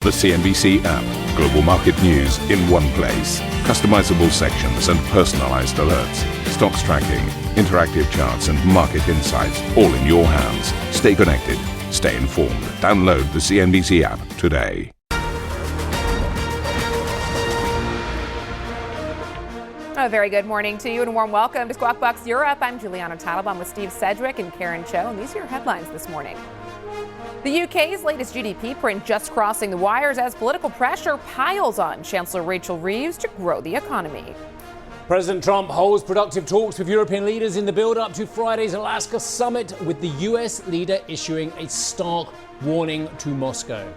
The CNBC app. Global market news in one place. Customizable sections and personalized alerts. Stocks tracking, interactive charts and market insights all in your hands. Stay connected. Stay informed. Download the CNBC app today. A very good morning to you and a warm welcome to Squawk Box Europe. I'm Juliana Taliban with Steve Sedgwick and Karen Cho, and these are your headlines this morning. The UK's latest GDP print just crossing the wires as political pressure piles on Chancellor Rachel Reeves to grow the economy. President Trump holds productive talks with European leaders in the build-up to Friday's Alaska summit, with the US leader issuing a stark warning to Moscow.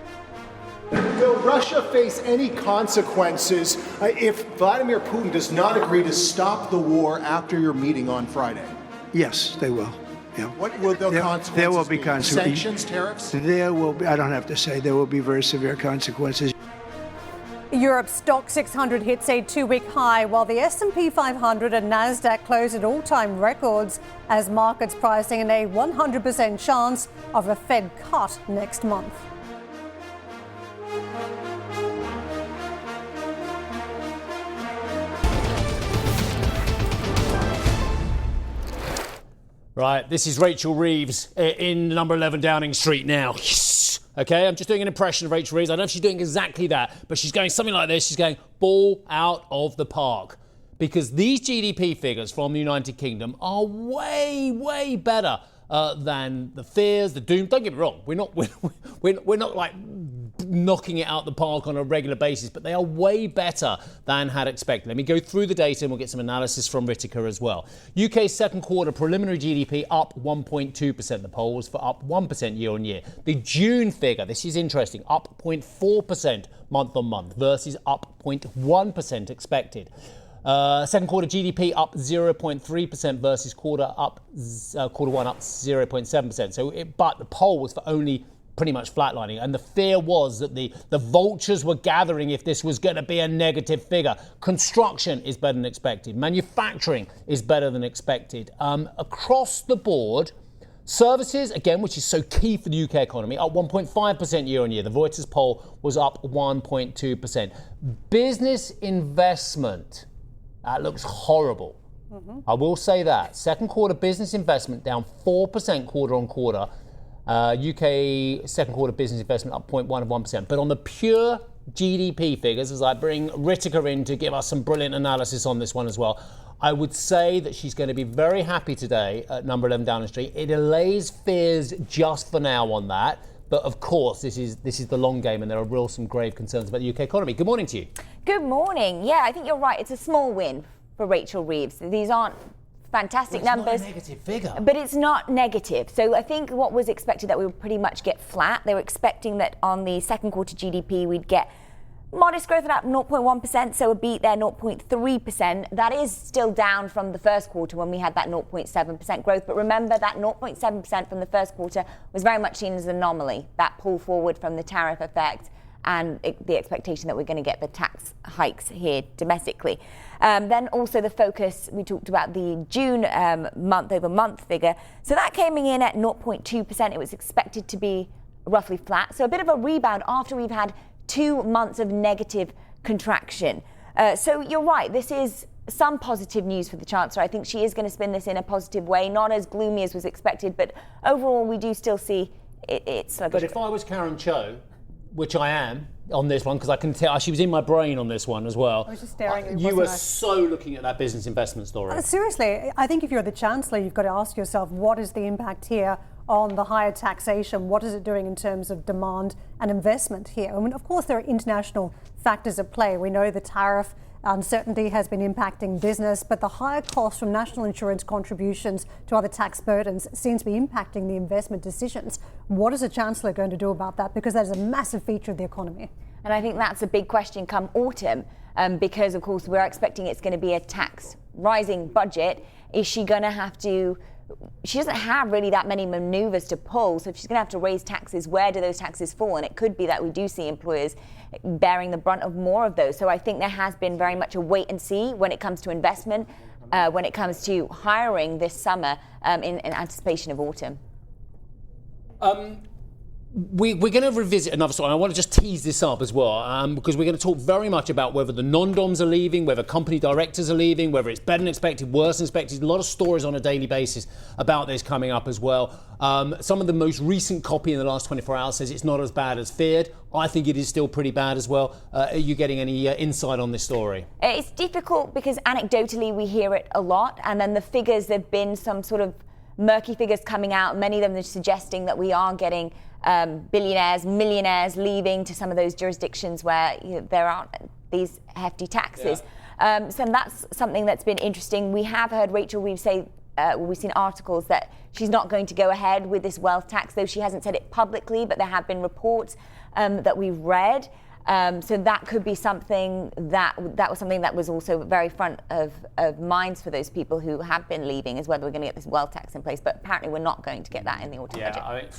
Will Russia face any consequences if Vladimir Putin does not agree to stop the war after your meeting on Friday? Yes, they will. Yeah. What will the consequences there will be be? consequences. Sanctions, tariffs? There will be, I don't have to say, there will be very severe consequences. Europe's Stoxx 600 hits a two-week high, while the S&P 500 and Nasdaq close at all-time records as markets pricing in a 100% chance of a Fed cut next month. Right, this is Rachel Reeves in number 11 Downing Street now. Yes. Okay, I'm just doing an impression of Rachel Reeves. I don't know if she's doing exactly that, but she's going something like this. She's going ball out of the park. Because these GDP figures from the United Kingdom are way, way better than the fears, the doom. Don't get me wrong, we're not like knocking it out the park on a regular basis, but they are way better than had expected. Let me go through the data and we'll get some analysis from Ritika as well. UK's second quarter preliminary GDP up 1.2%. The poll was for up 1% year on year. The June figure, this is interesting, up 0.4% month on month versus up 0.1% expected. Second quarter GDP up 0.3% versus quarter one up 0.7%. But the poll was for only pretty much flatlining, and the fear was that the vultures were gathering if this was going to be a negative figure. Construction is better than expected. Manufacturing is better than expected. Across the board, services, again, which is so key for the UK economy, up 1.5% year on year. The Reuters poll was up 1.2%. Business investment, that looks horrible. I will say that. Second quarter business investment down 4% quarter on quarter. UK second quarter business investment up 0.1%. But on the pure GDP figures, as I bring Ritika in to give us some brilliant analysis on this one as well, I would say that she's going to be very happy today at number 11 Downing Street. It allays fears just for now on that. But of course, this is the long game, and there are some grave concerns about the UK economy. Good morning to you. Good morning. Yeah, I think you're right. It's a small win for Rachel Reeves. These aren't fantastic numbers. It's not a negative figure. But it's not negative. So I think what was expected that we would pretty much get flat. They were expecting that on the second quarter GDP we'd get modest growth at 0.1%, so a beat there, 0.3%. That is still down from the first quarter when we had that 0.7% growth. But remember that 0.7% from the first quarter was very much seen as an anomaly, that pull forward from the tariff effect and the expectation that we're going to get the tax hikes here domestically. Then also the focus, we talked about the June month-over-month figure. So that came in at 0.2%. It was expected to be roughly flat. So a bit of a rebound after we've had 2 months of negative contraction. So you're right, this is some positive news for the Chancellor. I think she is going to spin this in a positive way, not as gloomy as was expected, but overall we do still see it's sluggish. But if I was Karen Cho, which I am on this one, because I can tell she was in my brain on this one as well. I was just staring at you were so looking at that business investment story. Seriously, I think if you're the Chancellor, you've got to ask yourself, what is the impact here on the higher taxation? What is it doing in terms of demand and investment here? I mean, of course, there are international factors at play. We know the tariff uncertainty has been impacting business, but the higher costs from national insurance contributions to other tax burdens seems to be impacting the investment decisions. What is the Chancellor going to do about that? Because that is a massive feature of the economy. And I think that's a big question come autumn, because, of course, we're expecting it's going to be a tax rising budget. Is she going to have to... She doesn't have really that many maneuvers to pull, so if she's going to have to raise taxes, where do those taxes fall? And it could be that we do see employers bearing the brunt of more of those. So I think there has been very much a wait and see when it comes to investment, when it comes to hiring this summer in anticipation of autumn. We're going to revisit another story. I want to just tease this up as well, because we're going to talk very much about whether the Nondoms are leaving, whether company directors are leaving, whether it's better than expected, worse than expected. A lot of stories on a daily basis about this coming up as well. Some of the most recent copy in the last 24 hours says it's not as bad as feared. I think it is still pretty bad as well. Are you getting any insight on this story? It's difficult because anecdotally we hear it a lot, and then the figures, there have been some sort of murky figures coming out. Many of them are suggesting that we are getting billionaires, millionaires leaving to some of those jurisdictions where there aren't these hefty taxes. Yeah. So that's something that's been interesting. We have heard Rachel Reeves say, we've seen articles that she's not going to go ahead with this wealth tax, though she hasn't said it publicly, but there have been reports that we've read. So that could be something that was something that was also very front of minds for those people who have been leaving, is whether we're going to get this wealth tax in place. But apparently we're not going to get that in the autumn budget. I mean,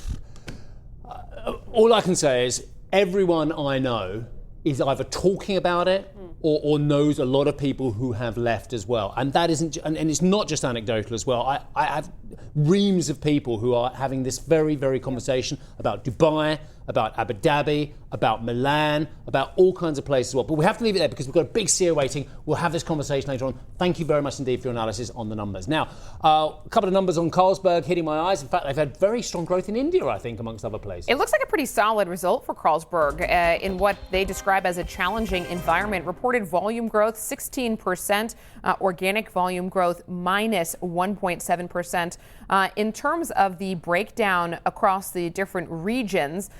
all I can say is everyone I know is either talking about it or knows a lot of people who have left as well. And that isn't, and it's not just anecdotal as well. I have reams of people who are having this very, very conversation about Dubai, about Abu Dhabi, about Milan, about all kinds of places as well. But we have to leave it there because we've got a big CEO waiting. We'll have this conversation later on. Thank you very much indeed for your analysis on the numbers. Now, a couple of numbers on Carlsberg hitting my eyes. In fact, they've had very strong growth in India, I think, amongst other places. It looks like a pretty solid result for Carlsberg in what they describe as a challenging environment. Reported volume growth 16%, organic volume growth minus 1.7%. In terms of the breakdown across the different regions,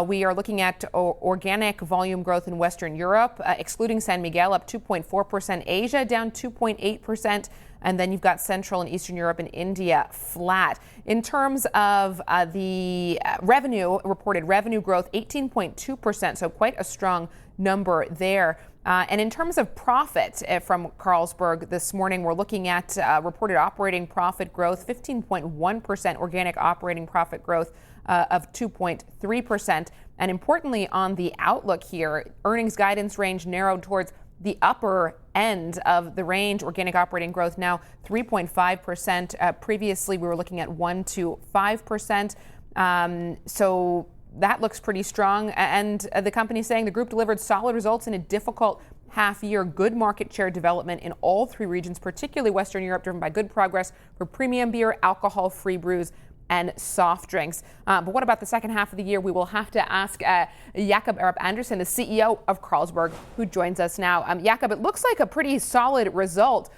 we are looking at organic volume growth in Western Europe, excluding San Miguel, up 2.4%, Asia down 2.8%, and then you've got Central and Eastern Europe and India flat. In terms of the revenue, reported revenue growth 18.2%, so quite a strong number there. And in terms of profit from Carlsberg this morning, we're looking at reported operating profit growth, 15.1%, organic operating profit growth of 2.3%. And importantly, on the outlook here, earnings guidance range narrowed towards the upper end of the range. Organic operating growth now 3.5%. Previously, we were looking at 1 to 5%. So that looks pretty strong. And the company saying the group delivered solid results in a difficult half year, good market share development in all three regions, particularly Western Europe, driven by good progress for premium beer, alcohol-free brews, and soft drinks. But what about the second half of the year? We will have to ask Jacob Erup-Andersen, the CEO of Carlsberg, who joins us now. Jacob, it looks like a pretty solid result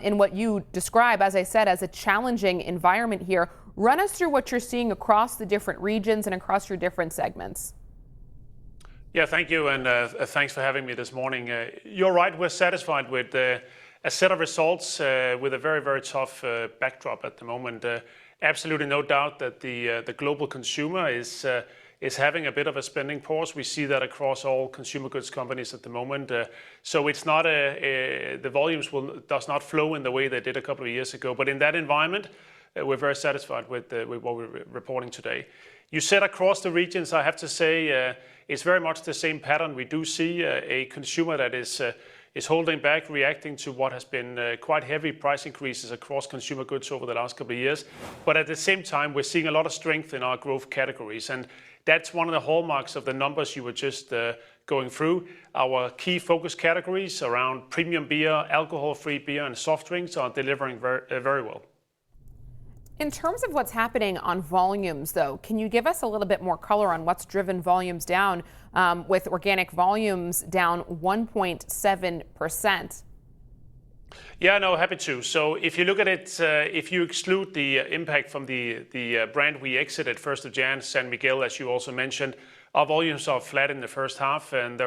in what you describe, as I said, as a challenging environment here. Run us through what you're seeing across the different regions and across your different segments. Yeah, thank you, and thanks for having me this morning. You're right, we're satisfied with a set of results with a very, very tough backdrop at the moment. Absolutely no doubt that the global consumer is having a bit of a spending pause. We see that across all consumer goods companies at the moment. So it's not the volumes does not flow in the way they did a couple of years ago. But in that environment, we're very satisfied with what we're reporting today. You said across the regions, I have to say it's very much the same pattern. We do see a consumer that is holding back, reacting to what has been quite heavy price increases across consumer goods over the last couple of years. But at the same time, we're seeing a lot of strength in our growth categories. And that's one of the hallmarks of the numbers you were just going through. Our key focus categories around premium beer, alcohol-free beer, and soft drinks are delivering very well. In terms of what's happening on volumes, though, can you give us a little bit more color on what's driven volumes down, with organic volumes down 1.7%? Yeah, no, happy to. So if you look at it, if you exclude the impact from the brand we exited 1st of January, San Miguel, as you also mentioned, our volumes are flat in the first half. And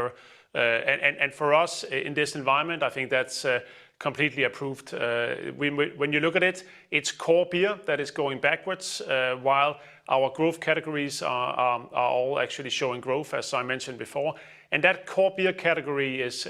for us in this environment, I think that's completely approved. When you look at it, it's core beer that is going backwards, while our growth categories are all actually showing growth, as I mentioned before. And that core beer category is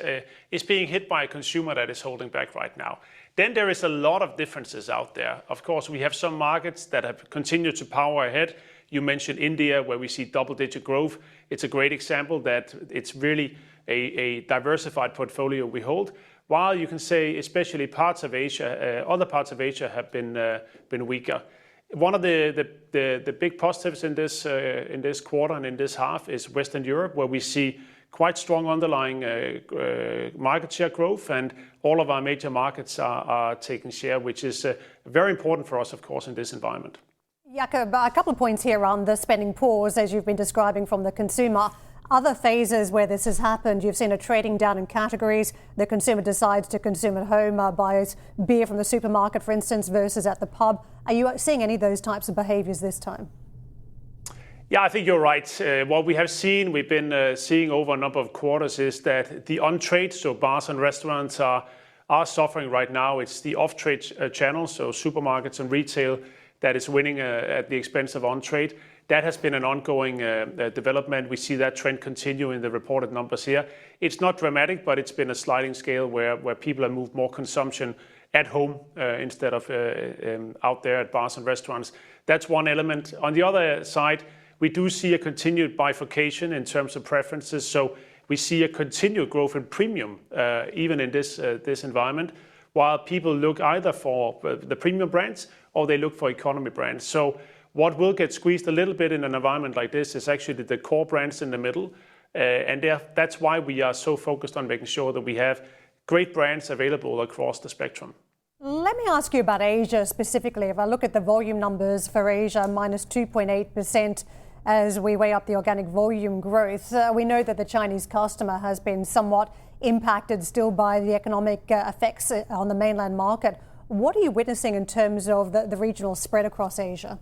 being hit by a consumer that is holding back right now. Then there is a lot of differences out there. Of course, we have some markets that have continued to power ahead. You mentioned India, where we see double-digit growth. It's a great example that it's really a diversified portfolio we hold. While you can say, especially parts of Asia, other parts of Asia have been weaker. One of the big positives in this quarter and in this half is Western Europe, where we see quite strong underlying market share growth, and all of our major markets are taking share, which is very important for us, of course, in this environment. Jakob, a couple of points here on the spending pause, as you've been describing from the consumer. Other phases where this has happened, you've seen a trading down in categories. The consumer decides to consume at home, buys beer from the supermarket, for instance, versus at the pub. Are you seeing any of those types of behaviours this time? Yeah, I think you're right. What we have seen, we've been seeing over a number of quarters, is that the on-trade, so bars and restaurants, are suffering right now. It's the off-trade channel, so supermarkets and retail, that is winning at the expense of on-trade. That has been an ongoing development. We see that trend continue in the reported numbers here. It's not dramatic, but it's been a sliding scale where people have moved more consumption at home instead of out there at bars and restaurants. That's one element. On the other side, we do see a continued bifurcation in terms of preferences. So we see a continued growth in premium, even in this environment, while people look either for the premium brands or they look for economy brands. So what will get squeezed a little bit in an environment like this is actually the core brands in the middle. And that's why we are so focused on making sure that we have great brands available across the spectrum. Let me ask you about Asia specifically. If I look at the volume numbers for Asia, minus 2.8% as we weigh up the organic volume growth. We know that the Chinese customer has been somewhat impacted still by the economic effects on the mainland market. What are you witnessing in terms of the regional spread across Asia?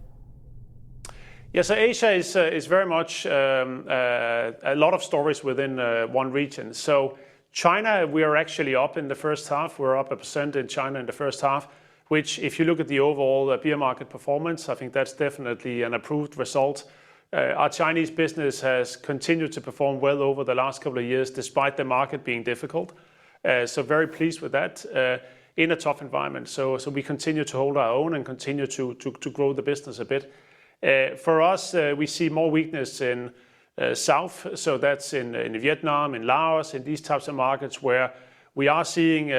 Yeah, so Asia is very much a lot of stories within one region. So China, we are actually up in the first half. We're up 1% in China in the first half, which if you look at the overall beer market performance, I think that's definitely an approved result. Our Chinese business has continued to perform well over the last couple of years, despite the market being difficult. So very pleased with that in a tough environment. So we continue to hold our own and continue to grow the business a bit. For us, we see more weakness in South, so that's in Vietnam, in Laos, in these types of markets where we are seeing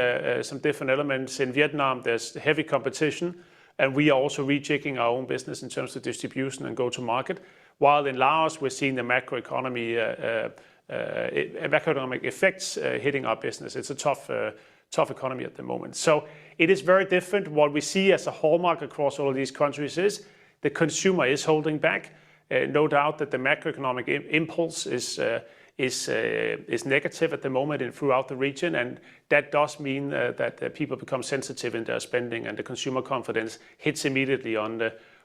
some different elements. In Vietnam, there's heavy competition, and we are also rejigging our own business in terms of distribution and go-to-market. While in Laos, we're seeing the macroeconomic effects hitting our business. It's a tough economy at the moment. So it is very different. What we see as a hallmark across all of these countries is the consumer is holding back. No doubt that the macroeconomic impulse is negative at the moment and throughout the region, and that does mean that people become sensitive in their spending, and the consumer confidence hits immediately on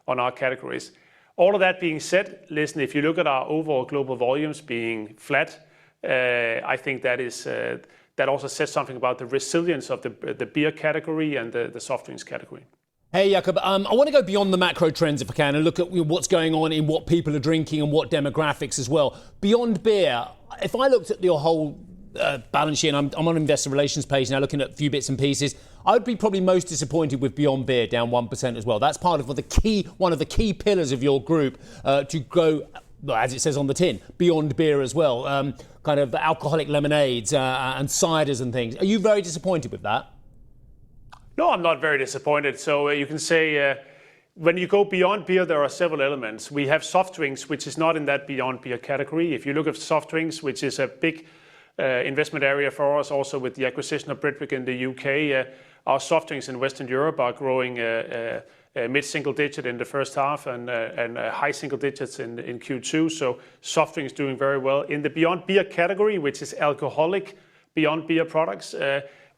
our categories. All of that being said, listen, if you look at our overall global volumes being flat, I think that also says something about the resilience of the beer category and the soft drinks category. Hey, Jakob, I want to go beyond the macro trends if I can and look at what's going on in what people are drinking and what demographics as well. Beyond beer, if I looked at your whole balance sheet, and I'm on investor relations page now looking at a few bits and pieces, I would be probably most disappointed with Beyond Beer down 1% as well. That's part of one of the key pillars of your group to go, as it says on the tin, beyond beer as well, kind of alcoholic lemonades and ciders and things. Are you very disappointed with that? No, I'm not very disappointed. So you can say when you go beyond beer, there are several elements. We have soft drinks, which is not in that beyond beer category. If you look at soft drinks, which is a big investment area for us, also with the acquisition of Britvic in the UK, our soft drinks in Western Europe are growing mid-single digit in the first half and high single digits in Q2. So soft drinks doing very well. In the beyond beer category, which is alcoholic beyond beer products,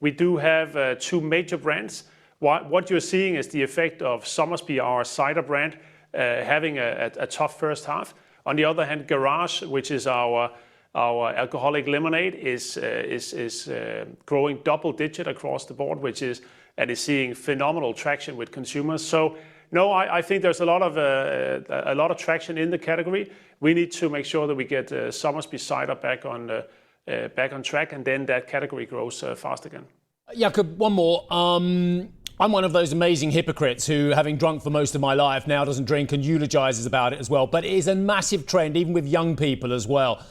we do have two major brands. What you're seeing is the effect of Somersby, our cider brand, having a tough first half. On the other hand, Garage, which is our alcoholic lemonade, is growing double digit across the board, and is seeing phenomenal traction with consumers. So no, I think there's a lot of traction in the category. We need to make sure that we get Somersby cider back on track, and then that category grows fast again. Jakob, one more. I'm one of those amazing hypocrites who, having drunk for most of my life, now doesn't drink and eulogises about it as well. But it is a massive trend, even with young people as well.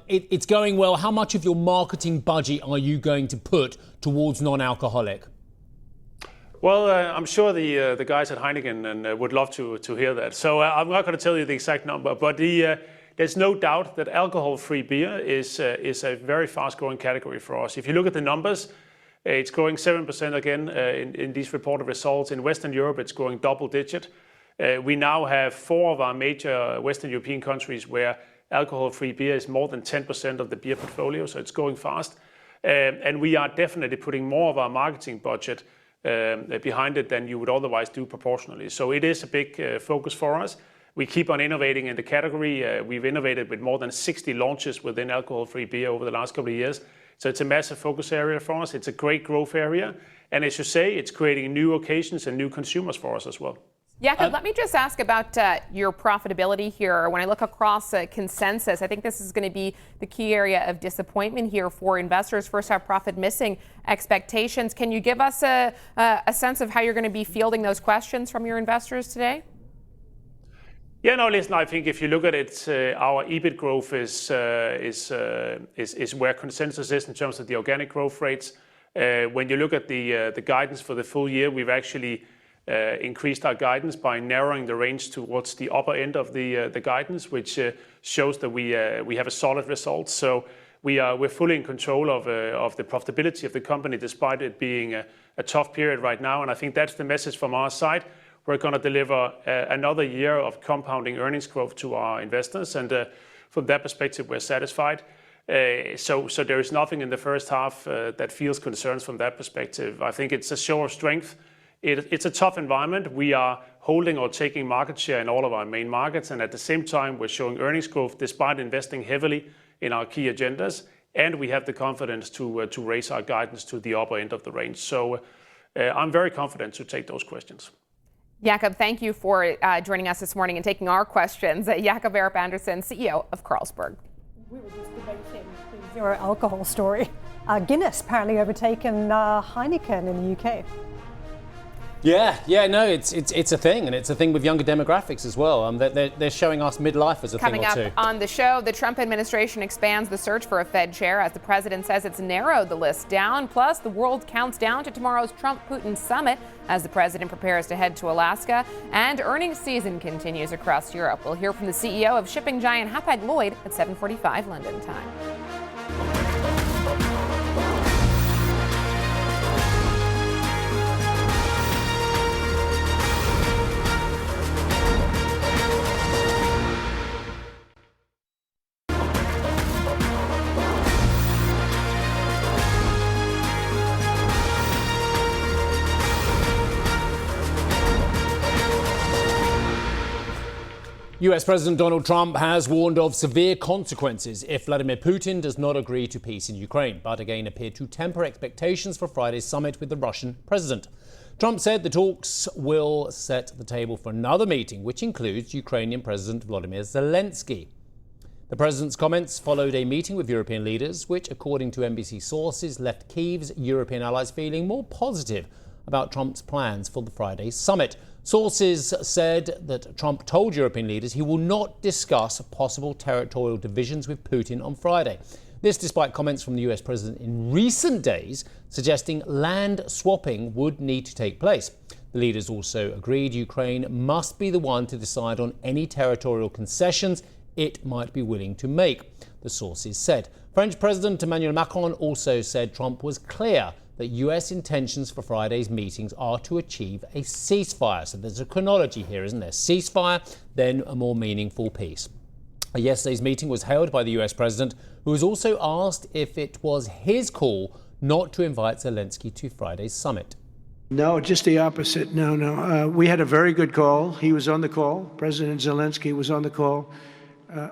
It's going well. How much of your marketing budget are you going to put towards non-alcoholic? Well, I'm sure the guys at Heineken and would love to hear that. So I'm not going to tell you the exact number, but there's no doubt that alcohol-free beer is a very fast-growing category for us. If you look at the numbers, it's growing 7% again in these reported results. In Western Europe, it's growing double-digit. We now have 4 of our major Western European countries where alcohol-free beer is more than 10% of the beer portfolio, so it's going fast. And we are definitely putting more of our marketing budget behind it than you would otherwise do proportionally. So it is a big focus for us. We keep on innovating in the category. We've innovated with more than 60 launches within alcohol-free beer over the last couple of years. So it's a massive focus area for us. It's a great growth area. And as you say, it's creating new occasions and new consumers for us as well. Jakob, let me just ask about your profitability here. When I look across consensus, I think this is going to be the key area of disappointment here for investors. First half profit missing expectations. Can you give us a sense of how you're going to be fielding those questions from your investors today? Yeah, no, listen, I think if you look at it, our EBIT growth is where consensus is in terms of the organic growth rates. When you look at the guidance for the full year, we've actually increased our guidance by narrowing the range towards the upper end of the guidance, which shows that we have a solid result. So we're fully in control of the profitability of the company, despite it being a tough period right now. And I think that's the message from our side. We're going to deliver another year of compounding earnings growth to our investors, and from that perspective, we're satisfied. So there is nothing in the first half that feels concerns from that perspective. I think it's a show of strength. It's a tough environment. We are holding or taking market share in all of our main markets, and at the same time, we're showing earnings growth despite investing heavily in our key agendas, and we have the confidence to raise our guidance to the upper end of the range. So I'm very confident to take those questions. Jakob, thank you for joining us this morning and taking our questions. Jakob Andersen, CEO of Carlsberg. We were just debating the zero alcohol story. Guinness apparently overtaken Heineken in the UK. Yeah, no, it's a thing, and it's a thing with younger demographics as well. They're showing us midlife as a thing or two. Coming up on the show, the Trump administration expands the search for a Fed chair as the president says it's narrowed the list down. Plus, the world counts down to tomorrow's Trump-Putin summit as the president prepares to head to Alaska. And earnings season continues across Europe. We'll hear from the CEO of shipping giant Hapag-Lloyd at 7:45 London time. US President Donald Trump has warned of severe consequences if Vladimir Putin does not agree to peace in Ukraine, but again appeared to temper expectations for Friday's summit with the Russian president. Trump said the talks will set the table for another meeting, which includes Ukrainian President Volodymyr Zelensky. The president's comments followed a meeting with European leaders, which, according to NBC sources, left Kyiv's European allies feeling more positive about Trump's plans for the Friday summit. Sources said that Trump told European leaders he will not discuss possible territorial divisions with Putin on Friday. This despite comments from the US president in recent days suggesting land swapping would need to take place. The leaders also agreed Ukraine must be the one to decide on any territorial concessions it might be willing to make, the sources said. French President Emmanuel Macron also said Trump was clear that US intentions for Friday's meetings are to achieve a ceasefire. So there's a chronology here, isn't there? Ceasefire, then a more meaningful peace. Yesterday's meeting was hailed by the US president, who was also asked if it was his call not to invite Zelensky to Friday's summit. No, just the opposite. No. We had a very good call. He was on the call. President Zelensky was on the call.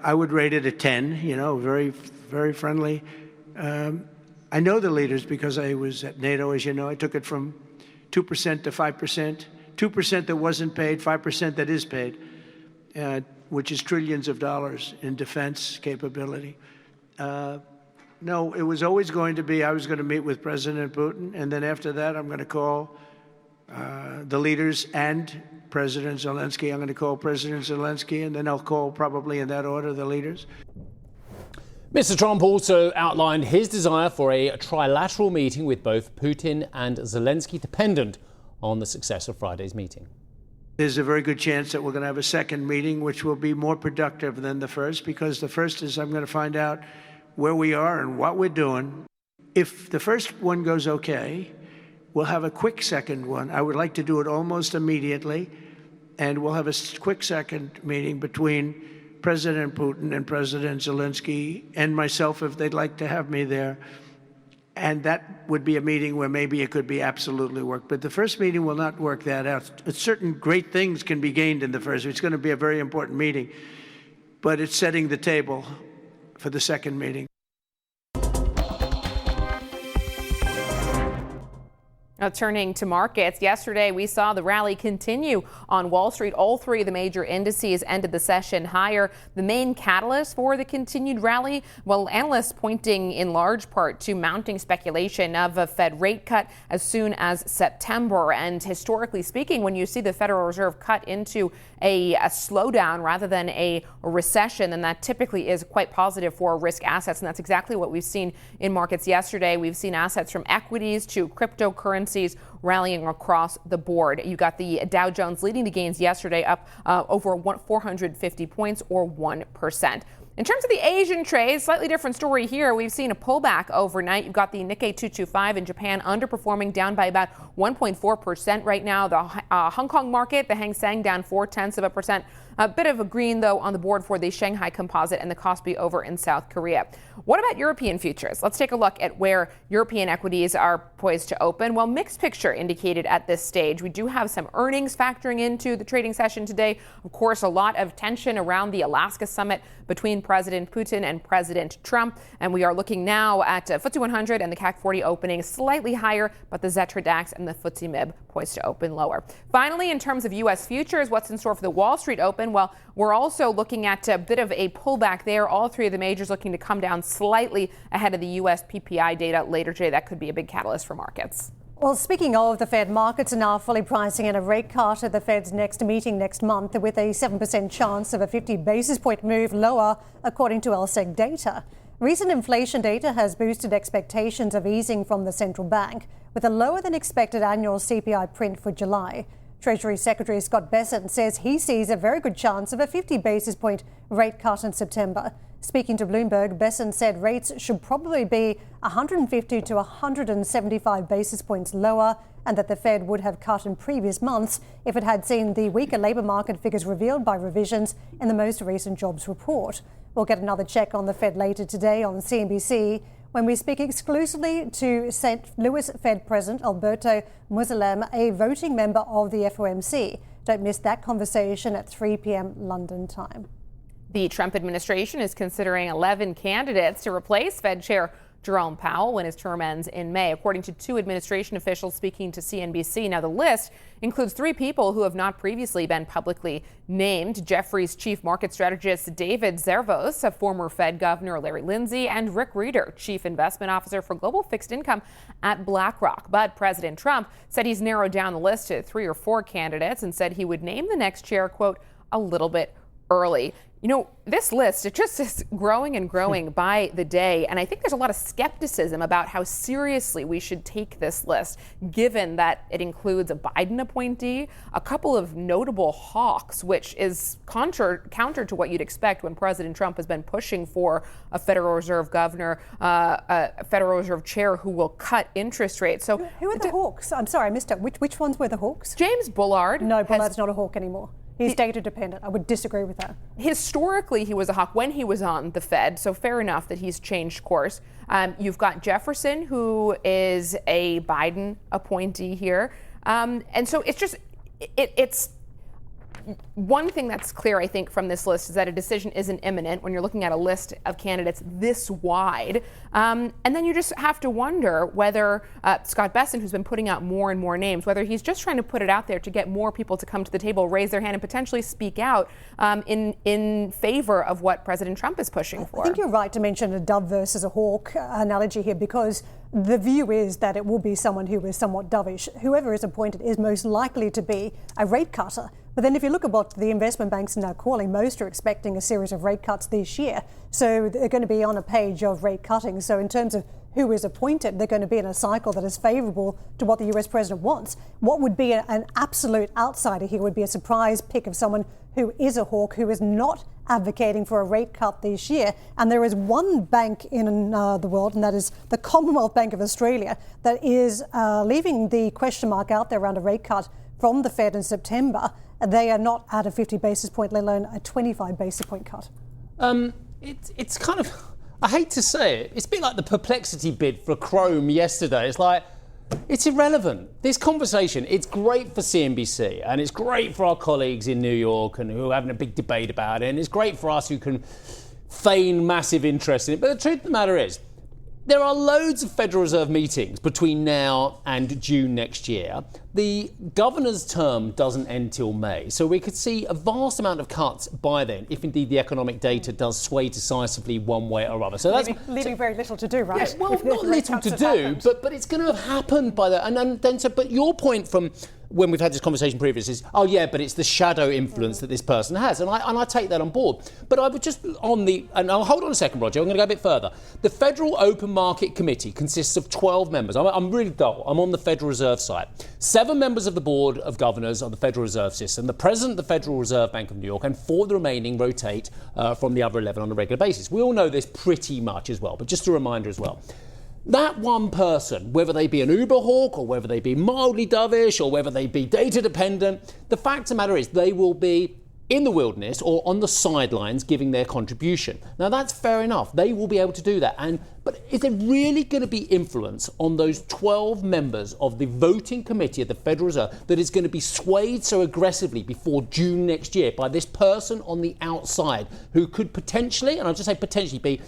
I would rate it a 10, very, very friendly. I know the leaders because I was at NATO, as you know. I took it from 2% to 5%, 2% that wasn't paid, 5% that is paid, which is trillions of dollars in defense capability. No, it was always going to be I was going to meet with President Putin, and then after that I'm going to call the leaders and President Zelensky. I'm going to call President Zelensky, and then I'll call, probably in that order, the leaders. Mr. Trump also outlined his desire for a trilateral meeting with both Putin and Zelensky, dependent on the success of Friday's meeting. There's a very good chance that we're going to have a second meeting, which will be more productive than the first, because the first is I'm going to find out where we are and what we're doing. If the first one goes okay, we'll have a quick second one. I would like to do it almost immediately, and we'll have a quick second meeting between President Putin and President Zelensky and myself, if they'd like to have me there. And that would be a meeting where maybe it could be absolutely work. But the first meeting will not work that out. Certain great things can be gained in the first. It's going to be a very important meeting. But it's setting the table for the second meeting. Now, turning to markets, yesterday we saw the rally continue on Wall Street. All three of the major indices ended the session higher. The main catalyst for the continued rally, well, analysts pointing in large part to mounting speculation of a Fed rate cut as soon as September. And historically speaking, when you see the Federal Reserve cut into a slowdown rather than a recession, then that typically is quite positive for risk assets. And that's exactly what we've seen in markets yesterday. We've seen assets from equities to cryptocurrencies rallying across the board. You got the Dow Jones leading the gains yesterday, up over 450 points or 1%. In terms of the Asian trades, slightly different story here. We've seen a pullback overnight. You've got the Nikkei 225 in Japan underperforming, down by about 1.4% right now. The Hong Kong market, the Hang Seng, down 0.4%. A bit of a green, though, on the board for the Shanghai Composite and the Kospi over in South Korea. What about European futures? Let's take a look at where European equities are poised to open. Well, mixed picture indicated at this stage. We do have some earnings factoring into the trading session today. Of course, a lot of tension around the Alaska summit between President Putin and President Trump. And we are looking now at FTSE 100 and the CAC 40 opening slightly higher, but the Xetra DAX and the FTSE MIB poised to open lower. Finally, in terms of U.S. futures, what's in store for the Wall Street Open? Well, we're also looking at a bit of a pullback there. All three of the majors looking to come down slightly ahead of the U.S. PPI data later today. That could be a big catalyst for markets. Well, speaking of the Fed, markets are now fully pricing in a rate cut at the Fed's next meeting next month, with a 7% chance of a 50 basis point move lower, according to LSEG data. Recent inflation data has boosted expectations of easing from the central bank, with a lower than expected annual CPI print for July. Treasury Secretary Scott Bessent says he sees a very good chance of a 50 basis point rate cut in September. Speaking to Bloomberg, Bessent said rates should probably be 150 to 175 basis points lower, and that the Fed would have cut in previous months if it had seen the weaker labour market figures revealed by revisions in the most recent jobs report. We'll get another check on the Fed later today on CNBC when we speak exclusively to St. Louis Fed President Alberto Musalem, a voting member of the FOMC. Don't miss that conversation at 3 p.m. London time. The Trump administration is considering 11 candidates to replace Fed Chair Jerome Powell when his term ends in May, according to two administration officials speaking to CNBC. Now, the list includes 3 people who have not previously been publicly named: Jefferies chief market strategist David Zervos, a former Fed governor Larry Lindsey, and Rick Reeder, chief investment officer for global fixed income at BlackRock. But President Trump said he's narrowed down the list to 3 or 4 candidates and said he would name the next chair, quote, a little bit early. You know, this list, it just is growing and growing by the day. And I think there's a lot of skepticism about how seriously we should take this list, given that it includes a Biden appointee, a couple of notable hawks, which is counter to what you'd expect when President Trump has been pushing for a Federal Reserve governor, a Federal Reserve chair who will cut interest rates. So who are the hawks? I'm sorry, I missed it. Which ones were the hawks? James Bullard. No, Bullard's not a hawk anymore. He's data dependent. I would disagree with that. Historically, he was a hawk when he was on the Fed, so fair enough that he's changed course. You've got Jefferson, who is a Biden appointee here. And so it's just, it's one thing that's clear, I think, from this list is that a decision isn't imminent when you're looking at a list of candidates this wide. And then you just have to wonder whether Scott Bessent, who's been putting out more and more names, whether he's just trying to put it out there to get more people to come to the table, raise their hand, and potentially speak out in favor of what President Trump is pushing for. I think you're right to mention a dove versus a hawk analogy here, because the view is that it will be someone who is somewhat dovish. Whoever is appointed is most likely to be a rate cutter. But then if you look at what the investment banks are now calling, most are expecting a series of rate cuts this year. So they're going to be on a page of rate cutting. So in terms of who is appointed, they're going to be in a cycle that is favourable to what the US president wants. What would be an absolute outsider here would be a surprise pick of someone who is a hawk, who is not advocating for a rate cut this year. And there is one bank in the world, and that is the Commonwealth Bank of Australia, that is leaving the question mark out there around a rate cut from the Fed in September. They are not at a 50 basis point, let alone a 25 basis point cut. It's kind of, I hate to say it, it's a bit like the perplexity bid for Chrome yesterday. It's like, it's irrelevant. This conversation, it's great for CNBC and it's great for our colleagues in New York and who are having a big debate about it, and it's great for us who can feign massive interest in it. But the truth of the matter is, there are loads of Federal Reserve meetings between now and June next year. The governor's term doesn't end till May, so we could see a vast amount of cuts by then, if indeed the economic data does sway decisively one way or other. So that's leaving very little to do, right? Yeah, well, not little to do, but it's going to have happened by then. And then, but your point from when we've had this conversation previously is, oh yeah, but it's the shadow influence that this person has, and I take that on board. But I would just and I'll hold on a second, Roger. I'm going to go a bit further. The Federal Open Market Committee consists of 12 members. I'm really dull. I'm on the Federal Reserve side. 7 members of the Board of Governors of the Federal Reserve System, the President of the Federal Reserve Bank of New York, and 4 of the remaining rotate from the other 11 on a regular basis. We all know this pretty much as well, but just a reminder as well. That one person, whether they be an uber hawk or whether they be mildly dovish or whether they be data dependent, the fact of the matter is they will be in the wilderness or on the sidelines giving their contribution. Now that's fair enough. They will be able to do that. But is there really going to be influence on those 12 members of the voting committee of the Federal Reserve that is going to be swayed so aggressively before June next year by this person on the outside who could potentially, and I'll just say potentially, be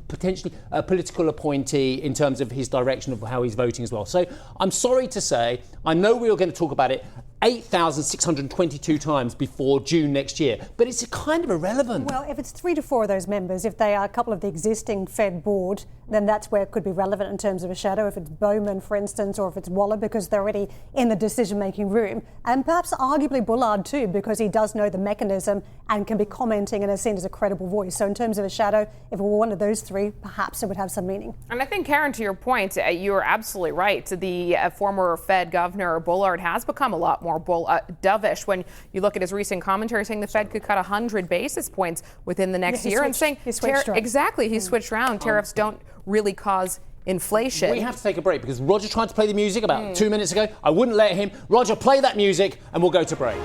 potentially a political appointee in terms of his direction of how he's voting as well? So I'm sorry to say, I know we are going to talk about it 8,622 times before June next year, but it's kind of irrelevant. Well, if it's 3 to 4 of those members, if they are a couple of the existing Fed board, then that's where it could be relevant in terms of a shadow. If it's Bowman, for instance, or if it's Waller, because they're already in the decision-making room. And perhaps arguably Bullard too, because he does know the mechanism and can be commenting and is seen as a credible voice. So in terms of a shadow, if it were one of those 3, perhaps it would have some meaning. And I think, Karen, to your point, you're absolutely right. The former Fed governor, Bullard, has become a lot more dovish when you look at his recent commentary saying the Fed could cut 100 basis points within the next year and saying, he switched around. Tariffs don't really cause inflation. We have to take a break because Roger tried to play the music about 2 minutes ago. I wouldn't let him. Roger, play that music and we'll go to break.